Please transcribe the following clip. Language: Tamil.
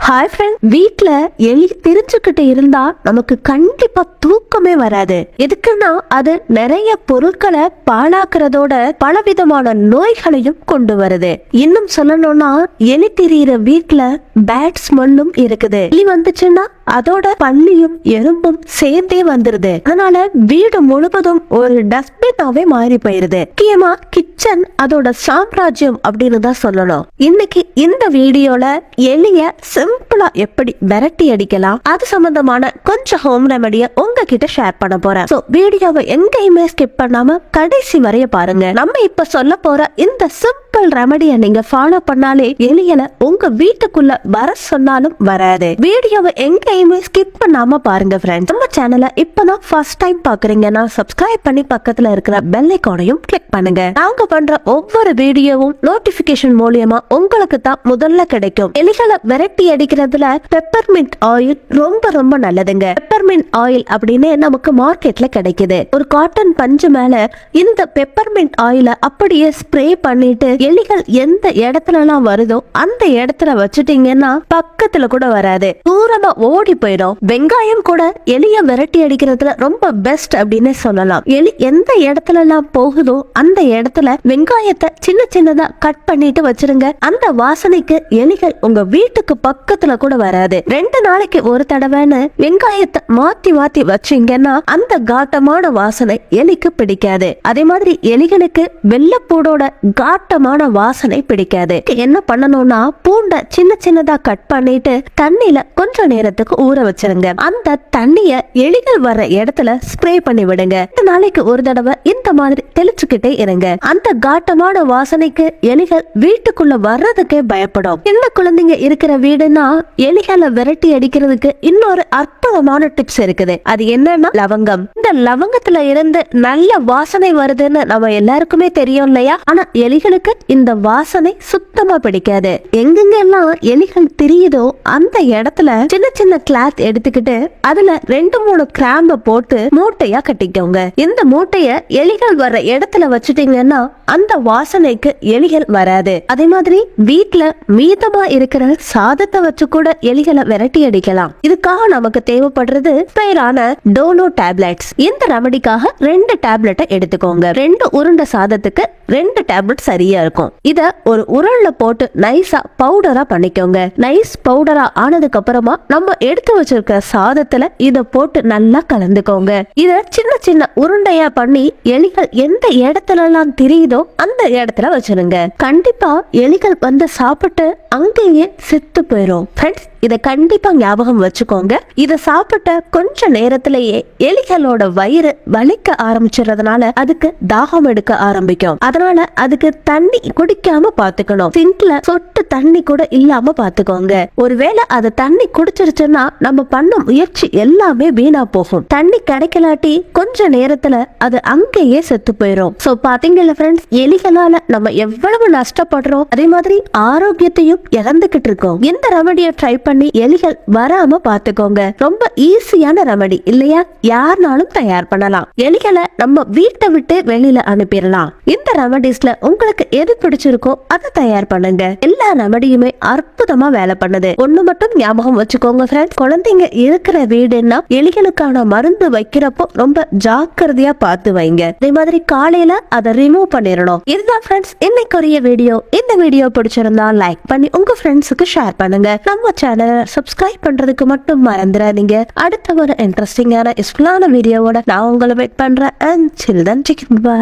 ஹாய் ஃப்ரெண்ட், வீட்ல எலி திரிச்சுக்கிட்டு இருந்தா நமக்கு கண்டிப்பா தூக்கமே வராது. எதுக்குன்னா அது நிறைய பொருட்களை பாழாக்குறதோட பலவிதமான நோய்களையும் கொண்டு வருது. இன்னும் சொல்லணும்னா எலி திரியிற வீட்ல பேட் ஸ்மெல்லும் இருக்குது. எலி வந்துச்சுன்னா அதோட பள்ளியும் எறும்பும் சேர்ந்தே வந்துருது. அதனால வீடு முழுவதும் ஒரு டஸ்ட்பினாவே மாறி போயிருது. முக்கியமா கிச்சன் அதோட சாம்ராஜ்யம் அப்படின்னு தான் சொல்லணும். இன்னைக்கு இந்த வீடியோல எலிய சிம்பிளா எப்படி விரட்டி அடிக்கலாம் அது சம்பந்தமான கொஞ்சம் ஹோம் ரெமடிய உங்ககிட்ட ஷேர் பண்ண போறேன். சோ வீடியோவை எங்கேயுமே ஸ்கிப் பண்ணாம கடைசி வரைய பாருங்க. நம்ம இப்ப சொல்ல போற இந்த சிம்பிள் ரெமடிய நீங்க ஃபாலோ பண்ணாலே எலிகளை உங்க வீட்டுக்குள்ள வர சொன்னாலும் வராது. வீடியோவை எங்கேயுமே ஸ்கிப் பண்ணாம பாருங்க ஃப்ரெண்ட்ஸ். நம்ம சேனலை இப்பதான் ஃபர்ஸ்ட் டைம் பாக்குறீங்கன்னா சப்ஸ்கிரைப் பண்ணி பக்கத்துல இருக்கிற பெல் ஐகானையும் கிளிக் பண்ணுங்க. நாங்க பண்ற ஒவ்வொரு வீடியோவும் நோட்டிபிகேஷன் மூலியமா உங்களுக்கு தான் முதல்ல கிடைக்கும். எலிகளை விரட்டி அடிக்கிறதுல பெப்பர்மின்ட் ஆயில் ரொம்ப ரொம்ப நல்லதுங்க. பெப்பர்மின்ட் ஆயில் அப்படின்னு நமக்கு மார்க்கெட்ல கிடைக்குது. ஒரு காட்டன் பஞ்சு மேல இந்த பெப்பர்மின்ட் ஆயில அப்படியே ஸ்ப்ரே பண்ணிட்டு எலிகள் எந்த இடத்துல எல்லாம் வருதோ அந்த இடத்துல வச்சுட்டீங்கன்னா பக்கத்துல கூட வராது, தூரமா ஓடி போயிடும். வெங்காயம் கூட எலிய விரட்டி அடிக்கிறதுல ரொம்ப பெஸ்ட் அப்படின்னு சொல்லலாம். எலி எந்த இடத்துல எல்லாம் போகுதோ அந்த இடத்துல வெங்காயத்தை சின்ன சின்னதா கட் பண்ணிட்டு வச்சிருங்க. அந்த வாசனைக்கு எலிகள் உங்க வீட்டுக்கு பக்கத்துல கூட வராது. 2 நாளைக்கு ஒரு தடவைன்னு வெங்காயத்தை மாத்தி மாத்தி வச்சீங்கன்னா அந்த காட்டமான வாசனை எலிக்கு பிடிக்காது. அதே மாதிரி எலிகளுக்கு வெள்ளைப்பூடோட காட்டமான வாசனை பிடிக்காது. என்ன பண்ணணும்னா பூண்டை சின்ன சின்னதா கட் பண்ணிட்டு தண்ணியில கொஞ்ச நேரத்துக்கு ஊற வச்சிருங்க. அந்த தண்ணிய எலிகள் வர்ற இடத்துல ஸ்ப்ரே பண்ணி விடுங்க. 2 நாளைக்கு ஒரு தடவை இந்த மாதிரி தெளிச்சுக்கிட்டே இருங்க. அந்த காட்டமான வாசனைக்கு எலிகள் வீட்டுக்குள்ள வர்றதுக்கே பயப்படும். சின்ன குழந்தைங்க இருக்கிற வீடுனா எலிகளை விரட்டி அடிக்கிறதுக்கு இன்னொரு அற்புதமான டிப்ஸ் இருக்குது. அது என்னன்னா லவங்கம். இந்த லவங்கத்துல இருந்து நல்ல வாசனை வருதுன்னு நம்ம எல்லாருக்குமே தெரியும் இல்லையா? ஆனா எலிகளுக்கு இந்த வாசனை சுத்தமா பிடிக்காது. எங்கெங்க எல்லாம் எலிகள் தெரியுதோ அந்த இடத்துல சின்ன சின்ன கிளாத் எடுத்துக்கிட்டு அதுல 2-3 கிராம்ப போட்டு மூட்டையா கட்டிக்கோங்க. இந்த மூட்டைய எலிகள் வர்ற இடத்துல வச்சுட்டீங்கன்னா அந்த வாசனைக்கு எலிகள் வராது. அதே மாதிரி வீட்டுல மீதமா இருக்கிற சாதத்தை வச்சு கூட எலிகளை விரட்டி அடிக்கலாம். இதுக்காக நமக்கு தேவைப்படுறது பேரான டோலோ டேப்லெட்ஸ். இந்த ரெமடிக்காக 2 டேப்லெட்டை எடுத்துக்கோங்க. 2 உருண்டை சாதத்துக்கு 2 டேப்லெட் சரியா இருக்கும். இத ஒரு உருள்ல போட்டு நைஸா பவுடரா பண்ணிக்கோங்க. நைஸ் பவுடரா ஆனதுக்கு அப்புறமா நம்ம எடுத்து வச்சிருக்க சாதத்துல இத போட்டு நல்லா கலந்துக்கோங்க. இத சின்ன சின்ன உருண்டையா பண்ணி எலிகள் எந்த இடத்துல எல்லாம் தெரியுதோ அந்த இடத்துல வச்சிருங்க. கண்டிப்பா எலிகள் வந்து சாப்பிட்டு அங்கேயே செத்து போயிடும். ஃப்ரெண்ட்ஸ், இத கண்டிப்பா ஞாபகம் வச்சுக்கோங்க. இத சாப்பிட்ட கொஞ்ச நேரத்திலேயே எலிகளோட வயிறு வலிக்க ஆரம்பிச்சறதுனால அதுக்கு தாகம் எடுக்க ஆரம்பிக்கும். அதனால அதுக்கு தண்ணி குடிக்காம பாத்துக்கணும். சிங்க்ல சொட்டு தண்ணி கூட இல்லாம பாத்துக்கோங்க. ஒருவேளை அது தண்ணி குடிச்சிருச்சுன்னா நம்ம பண்ண முயற்சி எல்லாமே வீணா போகும். தண்ணி கிடைக்கலாட்டி கொஞ்ச நேரத்துல அது அங்கேயே செத்து போயிடும். சோ பாத்தீங்கல்ல ஃப்ரெண்ட்ஸ், எலிகளால நம்ம எவ்வளவு நஷ்டப்படுறோம், அதே மாதிரி ஆரோக்கியத்தையும் இழந்துகிட்டு இருக்கோம். இந்த ரெமடியை ட்ரை பண்ணி எலிகள் வராம பாத்துக்கோங்க. ரொம்ப ஈஸியான ரெமடி இல்லையா? யாருனாலும் தயார் பண்ணலாம். எலிகளை நம்ம வீட்டை விட்டு வெளியில அனுப்பிடலாம். இந்த ரெமடிஸ்ல உங்களுக்கு எது பிடிச்சிருக்கோ அதை தயார் பண்ணுங்க. எல்லா ரெமடியுமே அற்புதமா வேலை பண்ணுது. ஒண்ணு மட்டும் ஞாபகம் வச்சுக்கோங்க ஃப்ரெண்ட்ஸ், குழந்தைங்க இருக்கிற வீடுன்னா எலிகளுக்கான மருந்து வைக்கிறப்போ ரொம்ப ஜாக்கிரதையா பார்த்து வைங்க. அதே மாதிரி காலையில அதை ரிமூவ் பண்ணிடணும். இதுதான் ஃப்ரெண்ட்ஸ் இன்னைக்குரிய வீடியோ. இந்த வீடியோ பிடிச்சிருந்தா லைக் பண்ணி உங்க ஃப்ரெண்ட்ஸுக்கு ஷேர் பண்ணுங்க. நம்ம சேனலை சப்ஸ்கிரைப் பண்றதுக்கு மட்டும் மறந்துடாதீங்க. அடுத்த ஒரு இன்ட்ரெஸ்டிங்கான யூஸ்ஃபுல்லான வீடியோவோட நான் உங்களை வெயிட் பண்றேன். Until then, take it, bye.